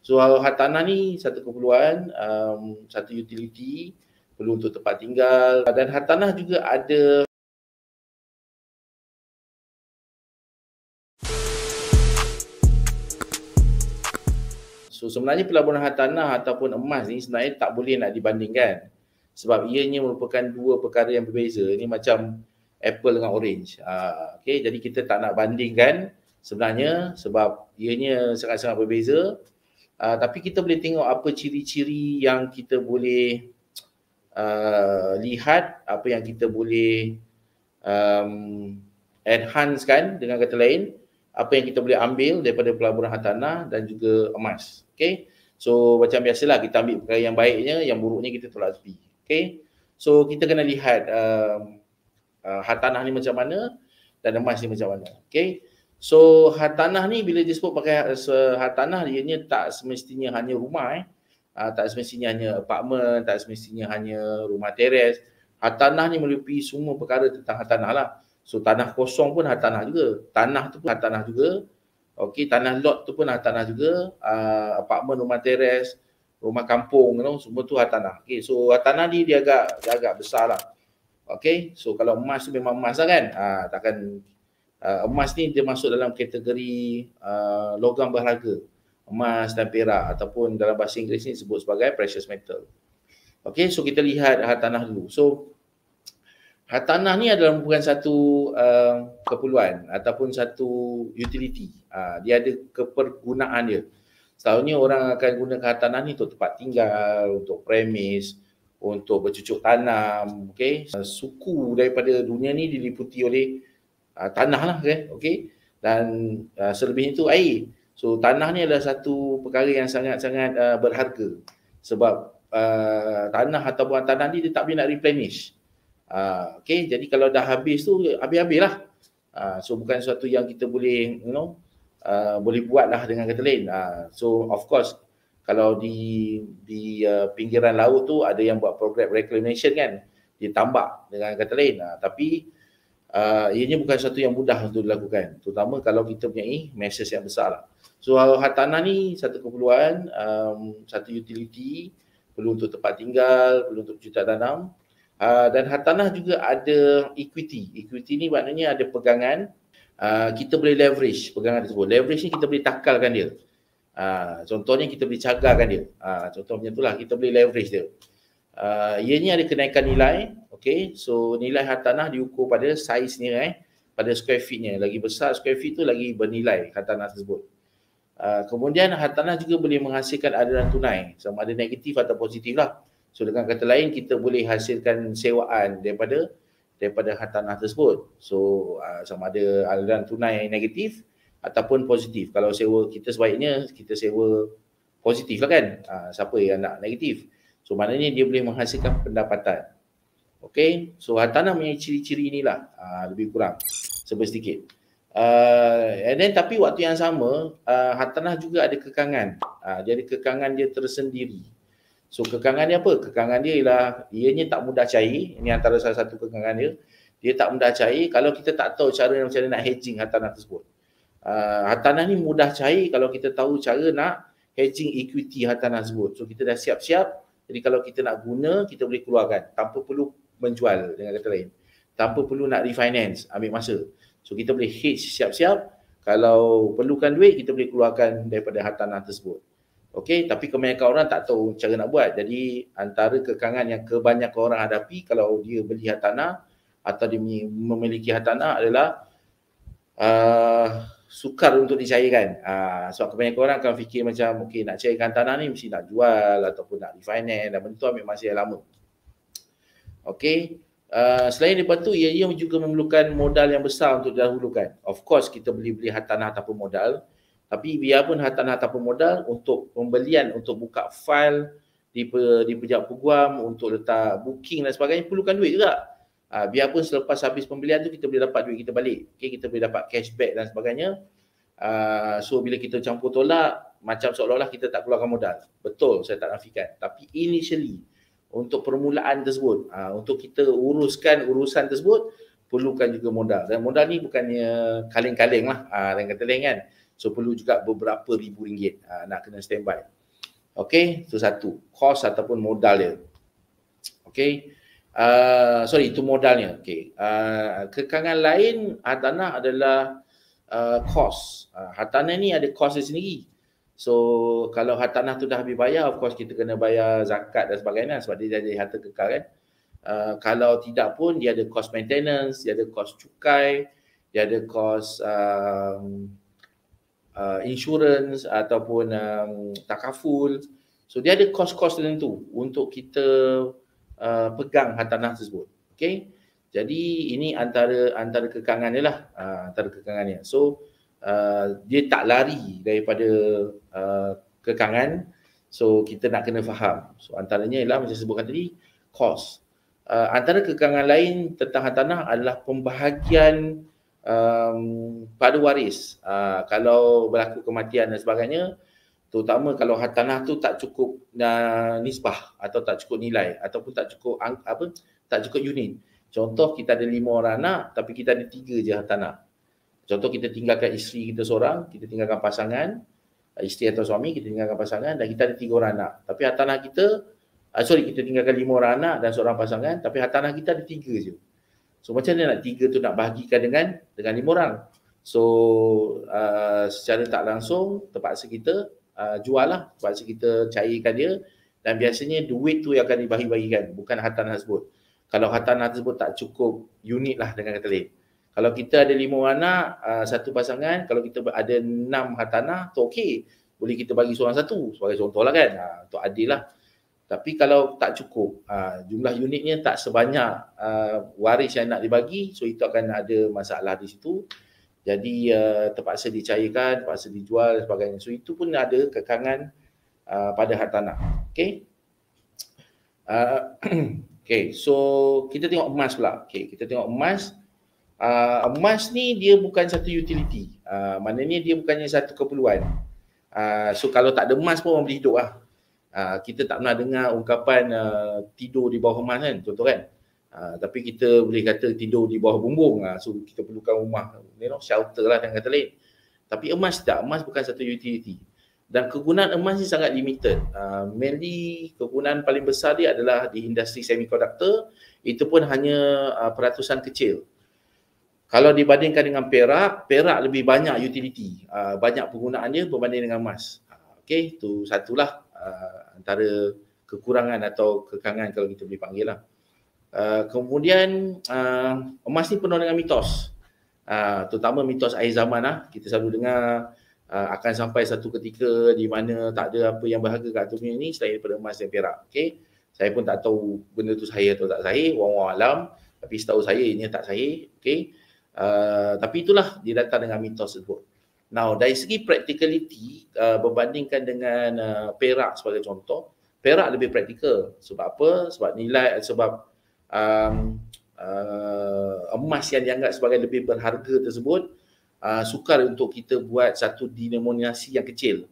So hartanah ni satu keperluan, satu utility, perlu untuk tempat tinggal, dan hartanah juga ada so sebenarnya pelaburan hartanah ataupun emas ni sebenarnya tak boleh nak dibandingkan sebab ianya merupakan dua perkara yang berbeza. Ini macam apple dengan orange. Okay, jadi kita tak nak bandingkan sebenarnya sebab ianya sangat-sangat berbeza. Tapi kita boleh tengok apa ciri-ciri yang kita boleh lihat, apa yang kita boleh enhancekan, dengan kata lain, apa yang kita boleh ambil daripada pelaburan hartanah dan juga emas. Okay, so macam biasalah kita ambil perkara yang baiknya, yang buruknya kita tolak tepi. Okay, so kita kena lihat hartanah ni macam mana dan emas ni macam mana. Okay, so hartanah ni bila disebut pakai hartanah, ianya tak semestinya hanya rumah tak semestinya hanya apartmen, tak semestinya hanya rumah teres. Hartanah ni meliputi semua perkara tentang hartanah lah. So tanah kosong pun hartanah juga, tanah tu pun hartanah juga. Okey, tanah lot tu pun hartanah juga, apartmen, rumah teres, rumah kampung, semua tu hartanah. Okey, so hartanah ni dia agak besar lah. Okey, so kalau emas tu memang emas lah kan. Takkan emas ni dia masuk dalam kategori logam berharga, emas dan perak, ataupun dalam bahasa Inggeris ni disebut sebagai precious metal. Okey, so kita lihat hartanah dulu. So hartanah ni adalah bukan satu keperluan ataupun satu utility. Dia ada kepergunaan dia. Selalunya orang akan gunakan hartanah ni untuk tempat tinggal, untuk premis, untuk bercucuk tanam. Okay? Suku daripada dunia ni diliputi oleh tanah lah. Okay? Dan selebihnya itu air. So tanah ni adalah satu perkara yang sangat-sangat berharga. Sebab tanah ataupun tanah ni dia tak boleh nak replenish. Okay, jadi kalau dah habis tu, habis-habis lah. So bukan sesuatu yang kita boleh, boleh buat lah dengan kata lain. So of course, kalau di pinggiran laut tu ada yang buat program reclamation kan, dia tambak dengan kata lain. Tapi ianya bukan sesuatu yang mudah untuk dilakukan, terutama kalau kita punya measures yang besar lah. So hartanah ni satu keperluan, satu utility, perlu untuk tempat tinggal, perlu untuk cucuk tanam. Dan hartanah juga ada equity. Equity ni maknanya ada pegangan. Kita boleh leverage pegangan tersebut. Leverage ni kita boleh takalkan dia. Contohnya kita boleh cagarkan dia. Contohnya itulah kita boleh leverage dia. Ianya ada kenaikan nilai. Okay, so nilai hartanah diukur pada saiznya, pada square feetnya. Lagi besar square feet tu lagi bernilai hartanah tersebut. Kemudian hartanah juga boleh menghasilkan aliran tunai, sama ada negatif atau positif lah. So dengan kata lain, kita boleh hasilkan sewaan daripada hartanah tersebut. So sama ada aliran tunai negatif ataupun positif. Kalau sewa, kita sebaiknya kita sewa positif lah kan. Siapa yang nak negatif? So maknanya dia boleh menghasilkan pendapatan. Okay, so hartanah punya ciri-ciri inilah lebih kurang sedikit. And then tapi waktu yang sama, hartanah juga ada kekangan. Dia ada kekangan dia tersendiri. So kekangan dia apa? Kekangan dia ialah ianya tak mudah cair. Ini antara salah satu kekangan dia. Dia tak mudah cair kalau kita tak tahu cara macam mana nak hedging hartanah tersebut. Hartanah ni mudah cair kalau kita tahu cara nak hedging equity hartanah tersebut. So kita dah siap-siap. Jadi kalau kita nak guna, kita boleh keluarkan tanpa perlu menjual, dengan kata lain. Tanpa perlu nak refinance, ambil masa. So kita boleh hedge siap-siap. Kalau perlukan duit, kita boleh keluarkan daripada hartanah tersebut. Okey, tapi kebanyakan orang tak tahu cara nak buat. Jadi antara kekangan yang kebanyakan orang hadapi kalau dia beli hartanah atau dia memiliki hartanah adalah sukar untuk dicairkan. Sebab kebanyakan orang akan fikir macam okey, nak cairkan tanah ni mesti nak jual ataupun nak refinance, dan benda tu ambil masa yang lama. Okey, selain daripada tu, ia juga memerlukan modal yang besar untuk didahulukan. Of course kita boleh beli hartanah tanpa modal. Tapi biarpun hartanah tanpa modal, untuk pembelian, untuk buka file di pejabat peguam, untuk letak booking dan sebagainya, perlukan duit juga. Biarpun selepas habis pembelian tu kita boleh dapat duit kita balik. Okay, kita boleh dapat cashback dan sebagainya. So bila kita campur tolak, macam seolah-olah kita tak keluarkan modal. Betul, saya tak nafikan. Tapi initially, untuk permulaan tersebut, untuk kita uruskan urusan tersebut, perlukan juga modal. Dan modal ni bukannya kaleng-kaleng lah, dengan kata lain kan. So perlu juga beberapa ribu ringgit nak kena standby. Okey, itu satu, kos ataupun modal dia. Okey. Itu modalnya. Okey. Kekangan lain hartanah adalah kos. Hartanah ni ada kos dia sendiri. So kalau hartanah tu dah habis bayar, of course kita kena bayar zakat dan sebagainya sebab dia jadi harta kekal kan. Kalau tidak pun dia ada kos maintenance, dia ada kos cukai, dia ada kos insurance ataupun takaful. So dia ada kos-kos tertentu untuk kita pegang hartanah tersebut. Okey. Jadi ini antara kekangan dia lah, antara kekangannya. So dia tak lari daripada kekangan. So kita nak kena faham. So antaranya ialah macam sebutkan tadi, kos. Antara kekangan lain tentang hartanah adalah pembahagian pada waris. Kalau berlaku kematian dan sebagainya, terutama kalau hartanah tu tak cukup nisbah atau tak cukup nilai ataupun tak cukup unit. Contoh kita ada 5 orang anak tapi kita ada 3 je hartanah. Contoh kita tinggalkan isteri kita seorang, kita tinggalkan pasangan, isteri atau suami, kita tinggalkan pasangan dan kita ada 3 orang anak. Tapi hartanah kita kita tinggalkan 5 orang anak dan seorang pasangan tapi hartanah kita ada 3 je. So macam mana nak 3 tu nak bahagikan dengan 5 orang? So secara tak langsung terpaksa kita jual lah, terpaksa kita cairkan dia dan biasanya duit tu yang akan dibagi-bagikan, bukan hartanah tersebut. Kalau hartanah tersebut tak cukup unit lah dengan kata lain. Kalau kita ada 5 anak, satu pasangan, kalau kita ada 6 hartanah tu okey. Boleh kita bagi seorang satu sebagai contoh lah kan, untuk adil lah. Tapi kalau tak cukup, jumlah unitnya tak sebanyak waris yang nak dibagi, so itu akan ada masalah di situ. Jadi terpaksa dicairkan, terpaksa dijual dan sebagainya. So itu pun ada kekangan pada hartanah. Okey. Okey, so kita tengok emas pula. Okey, kita tengok emas. Emas ni dia bukan satu utility. Maknanya dia bukannya satu keperluan. So kalau tak ada emas pun orang boleh hidup lah. Kita tak pernah dengar ungkapan tidur di bawah emas kan, contoh kan. Tapi kita boleh kata tidur di bawah bumbung. So kita perlukan rumah, shelter lah dengan kata lain. Tapi emas tak, emas bukan satu utility. Dan kegunaan emas ni sangat limited. Mainly kegunaan paling besar dia adalah di industri semiconductor. Itu pun hanya peratusan kecil. Kalau dibandingkan dengan perak, perak lebih banyak utility. Banyak penggunaan dia berbanding dengan emas. Okey, itu satulah antara kekurangan atau kekangan kalau kita boleh panggil lah. Kemudian emas ni penuh dengan mitos, terutama mitos akhir zaman lah. Kita selalu dengar akan sampai satu ketika di mana tak ada apa yang berharga kat atas dunia ni selain daripada emas dan perak. Okay? Saya pun tak tahu benda tu sahih atau tak sahih, wallahu alam, tapi setahu saya ini tak sahih. Okay? Tapi itulah dia datang dengan mitos tersebut. Now dari segi practicality, berbandingkan dengan perak sebagai contoh, perak lebih praktikal. Sebab apa? Sebab nilai, sebab emas yang dianggap sebagai lebih berharga tersebut sukar untuk kita buat satu denominasi yang kecil.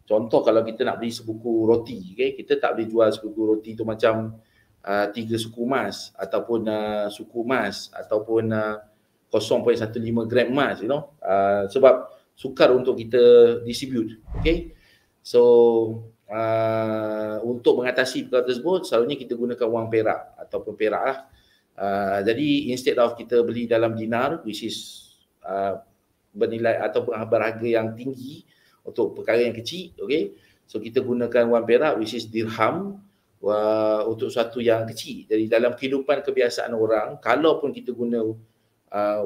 Contoh kalau kita nak beli sebuku roti, okay? Kita tak boleh jual sebuku roti tu macam 3 suku emas ataupun suku emas ataupun 0.15 gram emas, sebab sukar untuk kita distribute. Okay? So untuk mengatasi perkara tersebut, selalunya kita gunakan wang perak ataupun perak lah. Jadi instead of kita beli dalam dinar, which is bernilai ataupun berharga yang tinggi untuk perkara yang kecil, okay? So kita gunakan wang perak, which is dirham, untuk sesuatu yang kecil. Jadi dalam kehidupan kebiasaan orang, kalaupun kita guna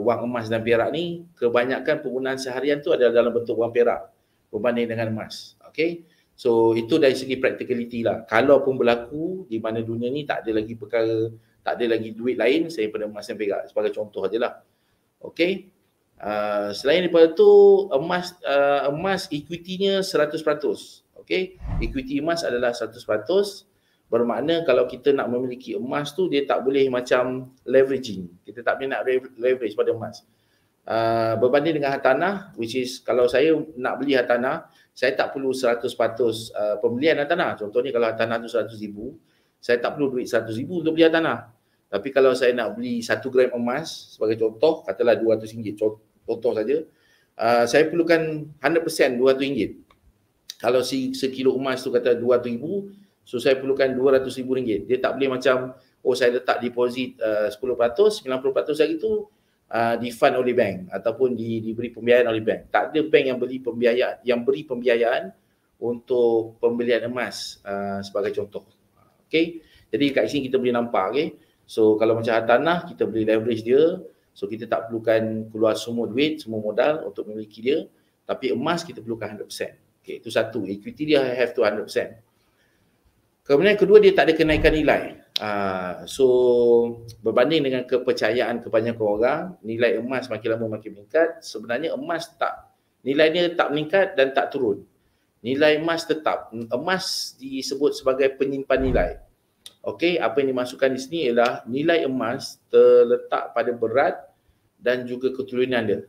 wang emas dan perak ni, kebanyakan penggunaan seharian tu adalah dalam bentuk wang perak berbanding dengan emas. Okay? So itu dari segi practicality lah. Kalaupun berlaku di mana dunia ni tak ada lagi perkara, tak ada lagi duit lain selain daripada emas dan perak, sebagai contoh sajalah. Okay? Selain daripada tu, emas equity-nya 100%. Okay? Equity emas adalah 100%. Bermakna kalau kita nak memiliki emas tu, dia tak boleh macam leveraging. Kita tak boleh nak leverage pada emas. Berbanding dengan hartanah, which is kalau saya nak beli hartanah, saya tak perlu 100% pembelian hartanah. Contohnya kalau hartanah tu 100,000, saya tak perlu duit 100,000 untuk beli hartanah. Tapi kalau saya nak beli 1 gram emas, sebagai contoh, katalah RM200, contoh saja, saya perlukan 100% RM200. Kalau sekilo emas tu kata RM200,000, so saya perlukan RM200,000. Dia tak boleh macam, oh saya letak deposit 10%, 90% lagi tu di-fund oleh bank ataupun diberi pembiayaan oleh bank. Tak ada bank yang beri pembiayaan untuk pembelian emas sebagai contoh. Okay. Jadi kat sini kita boleh nampak, okay. So kalau macam hartanah, kita boleh leverage dia. So kita tak perlukan keluar semua duit, semua modal untuk memiliki dia. Tapi emas kita perlukan 100%. Okay, itu satu. Equity dia have to 100%. Kemudian kedua, dia tak ada kenaikan nilai. So berbanding dengan kepercayaan kebanyakan orang, nilai emas makin lama makin meningkat. Sebenarnya nilainya tak meningkat dan tak turun. Nilai emas tetap. Emas disebut sebagai penyimpan nilai. Okey, apa yang dimasukkan di sini ialah nilai emas terletak pada berat dan juga keturunan dia.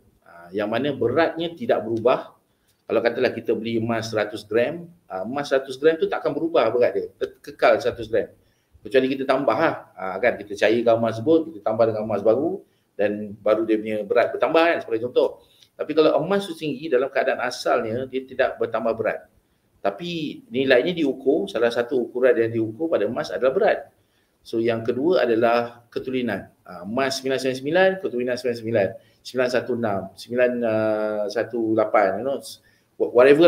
Yang mana beratnya tidak berubah. Kalau katalah kita beli emas 100 gram, emas 100 gram tu tak akan berubah berat dia. Kekal 100 gram. Kecuali kita tambah kan, kita cairkan emas tersebut, kita tambah dengan emas baru dan baru dia punya berat bertambah kan, seperti contoh. Tapi kalau emas tu tinggi dalam keadaan asalnya, dia tidak bertambah berat. Tapi nilainya diukur, salah satu ukuran yang diukur pada emas adalah berat. So yang kedua adalah keturunan. Emas 999, keturunan 99, 916, 918, you know, whatever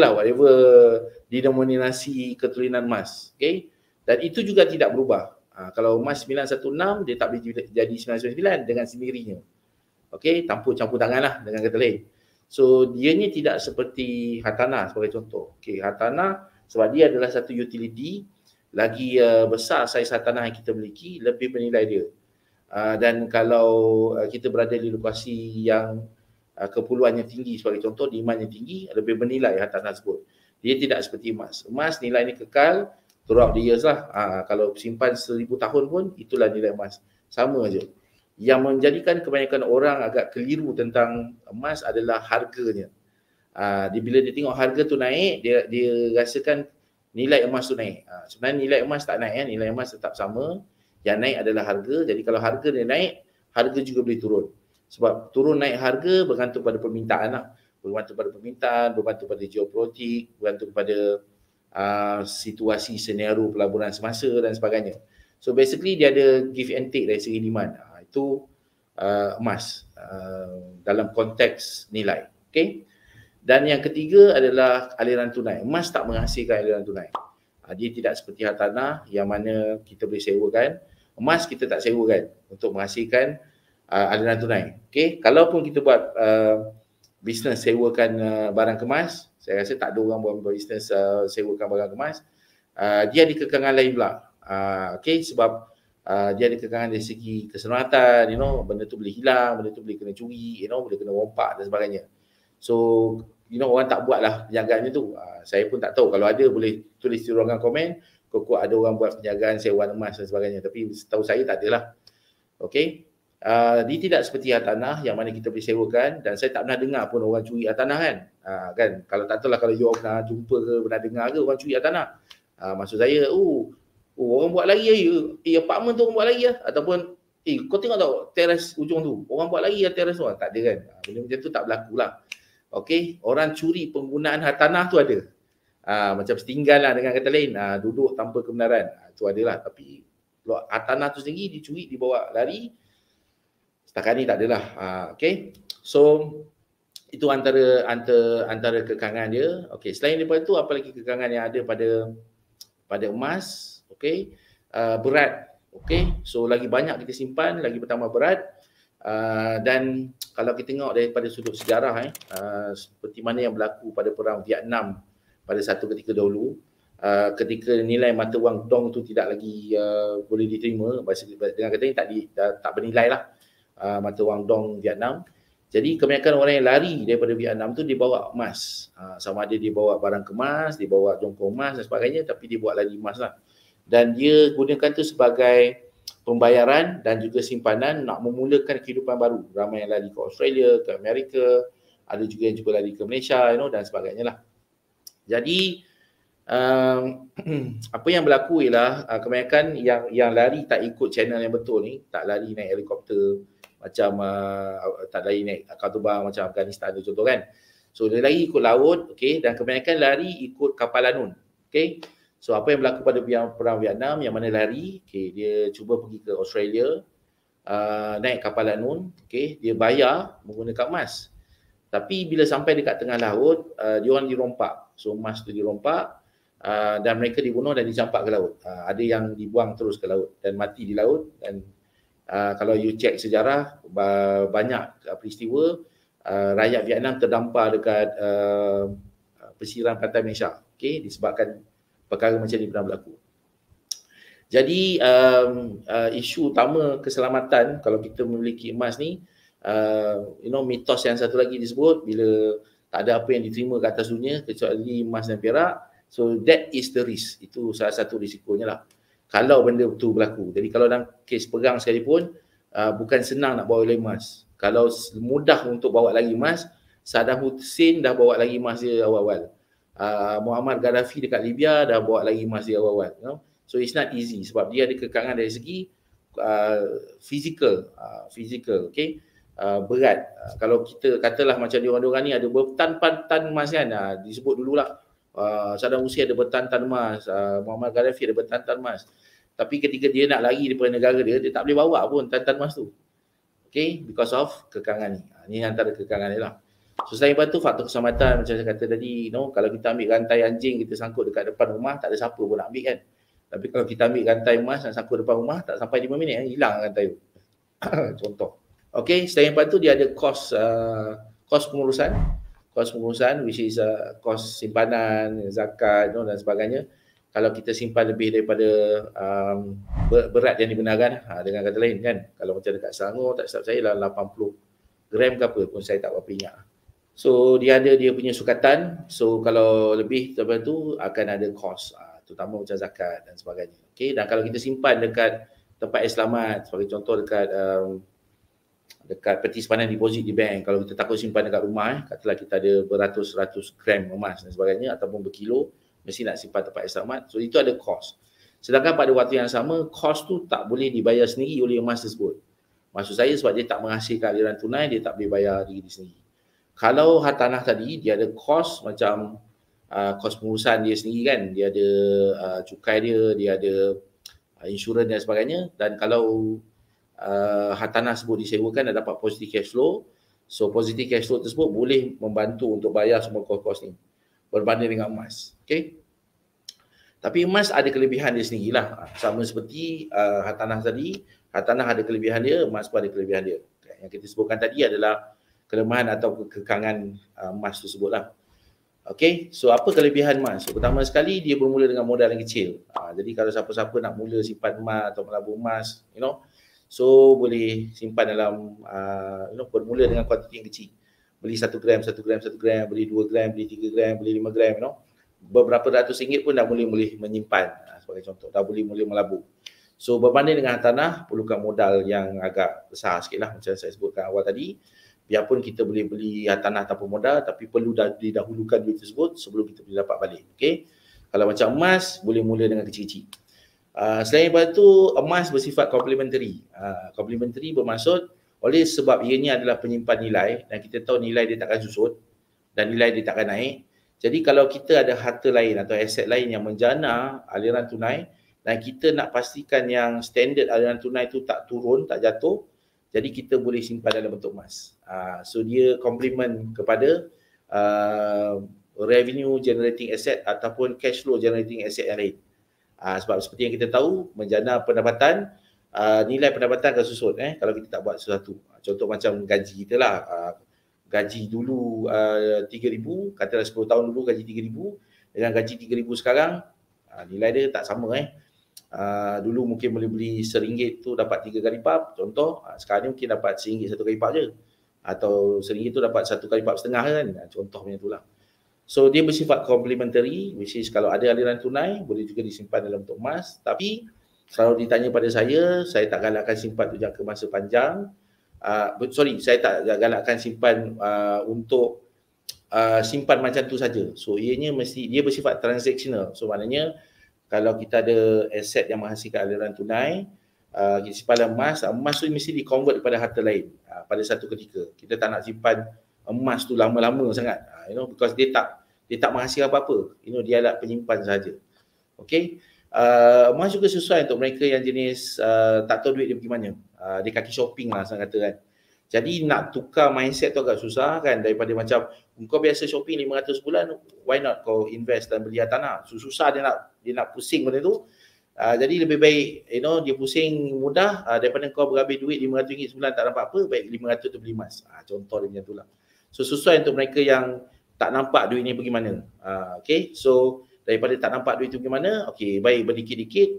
denominasi keturunan emas. Okay? Dan itu juga tidak berubah. Kalau emas 916, dia tak boleh jadi 999 dengan sendirinya. Okay? Campur tangan lah dengan kata lain. So dianya tidak seperti hartanah sebagai contoh. Okay, hartanah sebab dia adalah satu utility, lagi besar saiz hartanah yang kita miliki, lebih bernilai dia. Dan kalau kita berada di lokasi yang keperluannya tinggi sebagai contoh, demandnya tinggi, lebih bernilai hartanah tersebut. Dia tidak seperti emas. Emas nilainya kekal throughout the years lah. Kalau simpan 1000 tahun pun itulah nilai emas. Sama aja. Yang menjadikan kebanyakan orang agak keliru tentang emas adalah harganya. Bila dia tengok harga tu naik, dia rasakan nilai emas tu naik. Sebenarnya nilai emas tak naik, nilai emas tetap sama. Yang naik adalah harga. Jadi kalau harga dia naik, harga juga boleh turun. Sebab turun naik harga bergantung pada permintaan lah. Bergantung pada permintaan, bergantung pada geopolitik, bergantung pada situasi senario pelaburan semasa dan sebagainya. So basically dia ada give and take dari segi demand. Itu emas dalam konteks nilai. Okay? Dan yang ketiga adalah aliran tunai. Emas tak menghasilkan aliran tunai. Dia tidak seperti hartanah yang mana kita boleh sewakan. Emas kita tak sewakan untuk menghasilkan aliran tunai. Okay? Kalaupun kita buat bisnes sewakan barang kemas, saya rasa tak ada orang buat bisnes sewakan barang kemas. Dia ada kekangan lain pula. Okay? Sebab dia ada kekangan dari segi keselamatan, you know, benda tu boleh hilang, benda tu boleh kena curi, you know, boleh kena rompak dan sebagainya. So, you know, orang tak buat lah penjagaannya tu. Saya pun tak tahu. Kalau ada boleh tulis di ruangan komen, kok ada orang buat penjagaan sewaan emas dan sebagainya. Tapi setahu saya tak adalah. Okay. Dia tidak seperti hartanah yang mana kita boleh sewakan, dan saya tak pernah dengar pun orang curi hartanah kan. Kan? Kalau tak tahu lah kalau you pernah jumpa ke, pernah dengar ke orang curi hartanah. Maksud saya, orang buat lagi ya, apartment tu orang buat lagi ya, ataupun kau tengok tak teras ujung tu, orang buat lagi ya teras tu. Tak ada kan. Benda macam tu tak berlaku lah. Okey, orang curi penggunaan hartanah tu ada. Macam setinggal lah dengan kata lain, duduk tanpa kebenaran. Tu adalah, tapi hartanah tu sendiri dicuri, dibawa lari, setakat ni tak adalah. Okey. So itu antara kekangan dia. Okey, selain daripada tu apa lagi kekangan yang ada pada emas? Okey, berat. Okey, so lagi banyak kita simpan, lagi bertambah berat. Dan kalau kita tengok daripada sudut sejarah, seperti mana yang berlaku pada perang Vietnam pada satu ketika dahulu, ketika nilai mata wang dong tu tidak lagi boleh diterima, dengan kata ini tak bernilai lah mata wang dong Vietnam. Jadi kebanyakan orang yang lari daripada Vietnam tu dia bawa emas. Sama ada dia bawa barang kemas, dia bawa jongkong emas dan sebagainya, tapi dia buat lari emas lah. Dan dia gunakan tu sebagai pembayaran dan juga simpanan nak memulakan kehidupan baru. Ramai yang lari ke Australia, ke Amerika, ada juga yang juga lari ke Malaysia, you know, dan sebagainya lah. Jadi apa yang berlaku ialah kebanyakan yang lari tak ikut channel yang betul ni, tak lari naik helikopter macam tak lari naik kapal terbang macam Afghanistan tu contoh kan. So dia lari ikut laut, okey, dan kebanyakan lari ikut kapal lanun. Okey. So apa yang berlaku pada perang Vietnam yang mana lari, okey, dia cuba pergi ke Australia, naik kapal lanun, okey, dia bayar menggunakan emas. Tapi bila sampai dekat tengah laut, dia orang dirompak. So emas tu dirompak dan mereka dibunuh dan dicampak ke laut. Ada yang dibuang terus ke laut dan mati di laut. Dan kalau you check sejarah, banyak peristiwa rakyat Vietnam terdampar dekat pesisir pantai Malaysia, okey, disebabkan perkara macam ni pernah berlaku. Jadi isu utama keselamatan kalau kita memiliki emas ni, mitos yang satu lagi disebut, bila tak ada apa yang diterima ke atas dunia kecuali emas dan perak, so that is the risk. Itu salah satu risikonya lah kalau benda itu berlaku. Jadi kalau dalam kes perang sekalipun, bukan senang nak bawa lagi emas. Kalau mudah untuk bawa lagi emas, Saddam Hussein dah bawa lagi emas dia awal-awal. Muammar Gaddafi dekat Libya dah bawa lagi emas dia awal-awal. So it's not easy sebab dia ada kekangan dari segi physical, okay? Berat. Kalau kita katalah macam diorang-diorang ni ada bertan-tan emas kan, disebut dululah Saddam Hussein ada bertan-tan emas, Muammar Gaddafi ada bertan-tan emas. Tapi ketika dia nak lari daripada negara dia, dia tak boleh bawa pun tan-tan emas tu. Okay, because of kekangan ni. Ni antara kekangan dia lah. So selain daripada tu, faktor keselamatan macam saya kata tadi, kalau kita ambil rantai anjing, kita sangkut dekat depan rumah, tak ada siapa pun nak ambil kan. Tapi kalau kita ambil rantai emas dan sangkut depan rumah, tak sampai 5 minit, hilang rantai tu. Contoh. Okay, selain daripada tu, dia ada kos pengurusan, which is kos simpanan, zakat dan sebagainya. Kalau kita simpan lebih daripada berat yang dibenarkan, dengan kata lain kan, kalau macam dekat Selangor, tak silap saya lah 80 gram ke apa pun, saya tak berapa ingat. So dia ada dia punya sukatan, so kalau lebih daripada tu akan ada kos, terutama macam zakat dan sebagainya. Okay, dan kalau kita simpan dekat tempat yang selamat, sebagai contoh dekat peti simpanan deposit di bank, kalau kita takut simpan dekat rumah, katalah kita ada beratus-ratus gram emas dan sebagainya ataupun berkilo, mesti nak simpan tempat yang selamat. So itu ada kos. Sedangkan pada waktu yang sama, kos tu tak boleh dibayar sendiri oleh emas tersebut. Maksud saya sebab dia tak menghasilkan aliran tunai, dia tak boleh bayar diri sendiri. Kalau hartanah tadi, dia ada kos macam kos pengurusan dia sendiri kan, dia ada cukai dia ada insurans dan sebagainya. Dan kalau hartanah tersebut disewakan dan dapat positive cash flow, so positive cash flow tersebut boleh membantu untuk bayar semua kos-kos ni berbanding dengan emas. Okay? Tapi emas ada kelebihan dia sendirilah. Sama seperti hartanah tadi, hartanah ada kelebihan dia, emas pun ada kelebihan dia. Yang kita sebutkan tadi adalah kelemahan atau kekangan emas tersebut lah. Okay, so apa kelebihan emas? So, pertama sekali dia bermula dengan modal yang kecil. Jadi kalau siapa-siapa nak mula simpan emas atau menabung emas, so boleh simpan dalam bermula dengan kuantiti yang kecil. Beli 1 gram, beli 2 gram, beli 3 gram, beli 5 gram, beberapa ratus ringgit pun dah boleh menyimpan, sebagai contoh, dah boleh melabur. So berbanding dengan hartanah, perlukan modal yang agak besar sikit lah, macam saya sebutkan awal tadi. Biarpun kita boleh beli hartanah tanpa modal, tapi perlu didahulukan duit tersebut sebelum kita boleh dapat balik. Okay? Kalau macam emas, boleh mula dengan kecil-kecil. Selain daripada itu, emas bersifat complementary. Complementary bermaksud oleh sebab ianya adalah penyimpan nilai dan kita tahu nilai dia takkan susut dan nilai dia takkan naik. Jadi kalau kita ada harta lain atau aset lain yang menjana aliran tunai dan kita nak pastikan yang standard aliran tunai itu tak turun, tak jatuh, jadi kita boleh simpan dalam bentuk emas. So dia complement kepada revenue generating asset ataupun cash flow generating asset yang lain. Sebab seperti yang kita tahu, menjana pendapatan, nilai pendapatan akan susut kalau kita tak buat sesuatu. Contoh macam gaji kita lah. Gaji dulu 3,000, katalah 10 tahun dulu gaji 3,000, dengan gaji 3,000 sekarang, nilai dia tak sama. Dulu mungkin boleh beli RM1 tu dapat 3 kali lipat, contoh. Sekarang ni mungkin dapat RM1 1 kali lipat je. Atau RM1 tu dapat 1 kali lipat setengah kan. Contoh macam tu lah. So dia bersifat complementary, which is kalau ada aliran tunai, boleh juga disimpan dalam bentuk emas. Tapi kalau ditanya pada saya tak galakkan simpan tu jangka masa panjang. Saya tak galakkan simpan untuk simpan macam tu saja. So ianya dia bersifat transactional. So maknanya kalau kita ada aset yang menghasilkan aliran tunai, kita simpan emas tu mesti di-convert kepada harta lain pada satu ketika. Kita tak nak simpan emas tu lama-lama sangat, because dia tak menghasilkan apa-apa. Dia adalah penyimpan sahaja. Okay. Emas juga sesuai untuk mereka yang jenis tak tahu duit dia pergi mana. Dia kaki shopping lah saya kata kan. Jadi nak tukar mindset tu agak susah kan, daripada macam kau biasa shopping 500 bulan, why not kau invest dan beli tanah. Susah dia nak pusing benda tu. Jadi lebih baik dia pusing mudah daripada kau berhabis duit RM500 sebulan tak nampak apa, baik 500 tu beli emas. Contoh dia macam tu lah. So sesuai untuk mereka yang tak nampak duit ni pergi mana. Okay, so daripada tak nampak duit tu pergi mana, okay, baik berdikit-dikit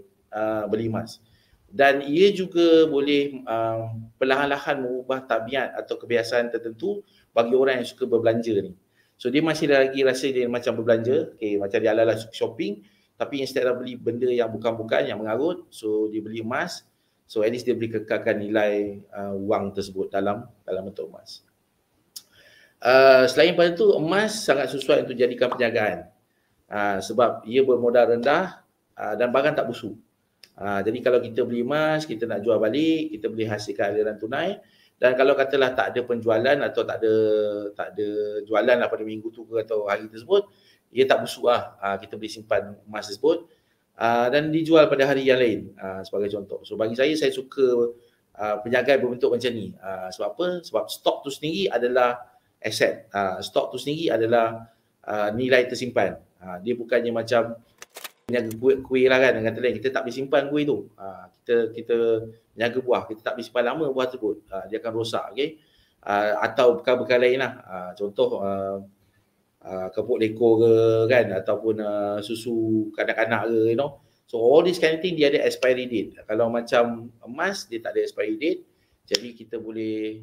beli emas. Dan ia juga boleh perlahan-lahan mengubah tabiat atau kebiasaan tertentu bagi orang yang suka berbelanja ni. So dia masih lagi rasa dia macam berbelanja, okay, macam dia ala-ala shopping, tapi instead of beli benda yang bukan-bukan, yang mengarut, so dia beli emas, so at least dia boleh kekalkan nilai wang tersebut dalam bentuk emas. Selain pada tu, emas sangat sesuai untuk jadikan perniagaan. Sebab ia bermodal rendah dan barang tak busuk. Jadi kalau kita beli emas, kita nak jual balik, kita boleh hasilkan aliran tunai. Dan kalau katalah tak ada penjualan atau tak ada jualan lah pada minggu tu atau hari tersebut, ia tak busuk lah. Kita boleh simpan emas tersebut dan dijual pada hari yang lain sebagai contoh. So bagi saya suka perniagaan berbentuk macam ni. Sebab apa? Sebab stok tu sendiri adalah aset. Stok tu sendiri adalah nilai tersimpan. Dia bukannya macam menjaga kuih lah kan, dengan kata lain, kita tak boleh simpan kuih tu. Kita menjaga buah, kita tak boleh simpan lama buah tersebut. Dia akan rosak, okay? Atau bekal-bekal lain lah. Contoh kepuk lekor ke kan, ataupun susu kanak-kanak ke, So all this kind of thing dia ada expiry date. Kalau macam emas, dia tak ada expiry date. Jadi kita boleh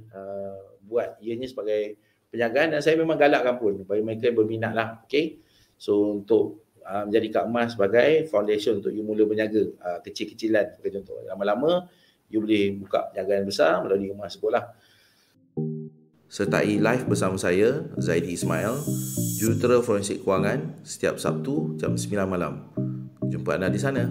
buat ianya sebagai perniagaan, dan saya memang galakkan pun bagi mereka yang berminat lah, okay? So untuk menjadikan emas sebagai foundation untuk you mula berniaga kecil-kecilan sebagai contoh. Lama-lama you boleh buka perniagaan besar melalui emas tersebut lah. Sertai live bersama saya, Zaidi Ismail, Jurutera Forensik Kewangan, setiap Sabtu jam 9 malam. Jumpa anda di sana.